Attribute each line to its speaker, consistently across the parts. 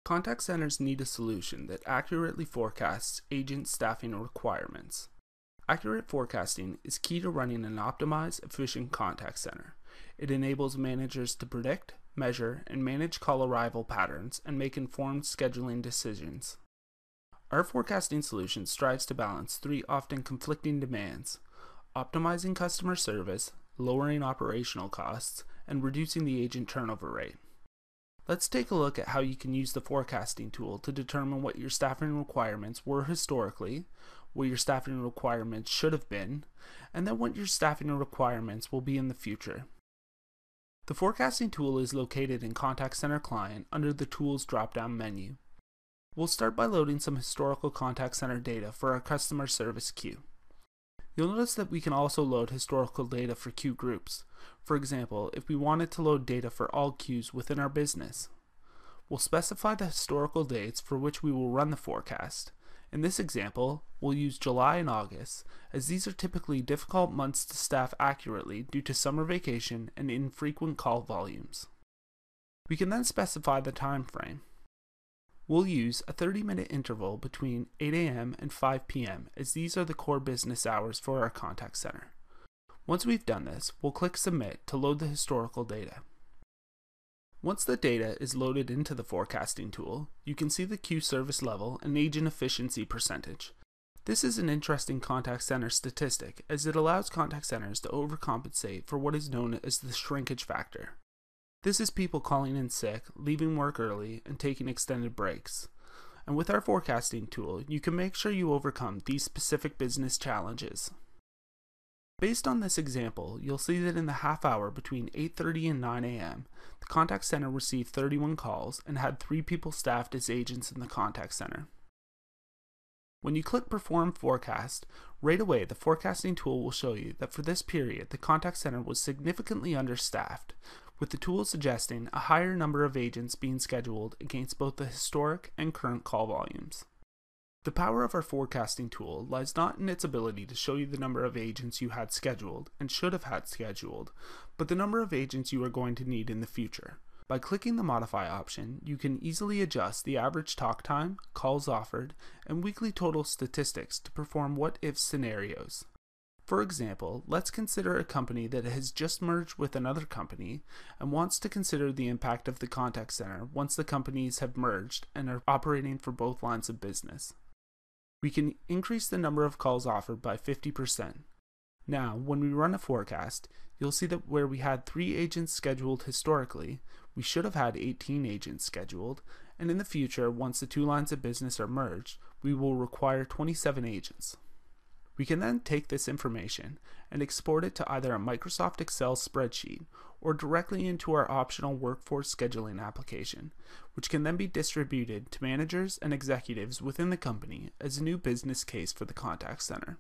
Speaker 1: Contact centers need a solution that accurately forecasts agent staffing requirements. Accurate forecasting is key to running an optimized, efficient contact center. It enables managers to predict, measure, and manage call arrival patterns and make informed scheduling decisions. Our forecasting solution strives to balance three often conflicting demands: optimizing customer service, lowering operational costs, and reducing the agent turnover rate. Let's take a look at how you can use the forecasting tool to determine what your staffing requirements were historically, what your staffing requirements should have been, and then what your staffing requirements will be in the future. The forecasting tool is located in Contact Center Client under the Tools drop-down menu. We'll start by loading some historical contact center data for our customer service queue. You'll notice that we can also load historical data for queue groups. For example, if we wanted to load data for all queues within our business. We'll specify the historical dates for which we will run the forecast. In this example, we'll use July and August, as these are typically difficult months to staff accurately due to summer vacation and infrequent call volumes. We can then specify the time frame. We'll use a 30-minute interval between 8 a.m. and 5 p.m. as these are the core business hours for our contact center. Once we've done this, we'll click Submit to load the historical data. Once the data is loaded into the forecasting tool, you can see the queue service level and agent efficiency percentage. This is an interesting contact center statistic as it allows contact centers to overcompensate for what is known as the shrinkage factor. This is people calling in sick, leaving work early, and taking extended breaks. And with our forecasting tool, you can make sure you overcome these specific business challenges. Based on this example, you'll see that in the half hour between 8:30 and 9 a.m., the contact center received 31 calls and had 3 people staffed as agents in the contact center. When you click Perform Forecast, right away the forecasting tool will show you that for this period the contact center was significantly understaffed, with the tool suggesting a higher number of agents being scheduled against both the historic and current call volumes. The power of our forecasting tool lies not in its ability to show you the number of agents you had scheduled and should have had scheduled, but the number of agents you are going to need in the future. By clicking the Modify option, you can easily adjust the average talk time, calls offered, and weekly total statistics to perform what-if scenarios. For example, let's consider a company that has just merged with another company and wants to consider the impact of the contact center once the companies have merged and are operating for both lines of business. We can increase the number of calls offered by 50%. Now, when we run a forecast, you'll see that where we had 3 agents scheduled historically, we should have had 18 agents scheduled, and in the future, once the 2 lines of business are merged, we will require 27 agents. We can then take this information and export it to either a Microsoft Excel spreadsheet or directly into our optional workforce scheduling application, which can then be distributed to managers and executives within the company as a new business case for the contact center.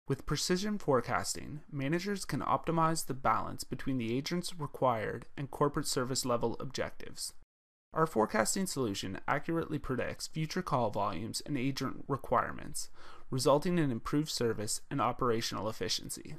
Speaker 1: With precision forecasting, managers can optimize the balance between the agents required and corporate service level objectives. Our forecasting solution accurately predicts future call volumes and agent requirements, resulting in improved service and operational efficiency.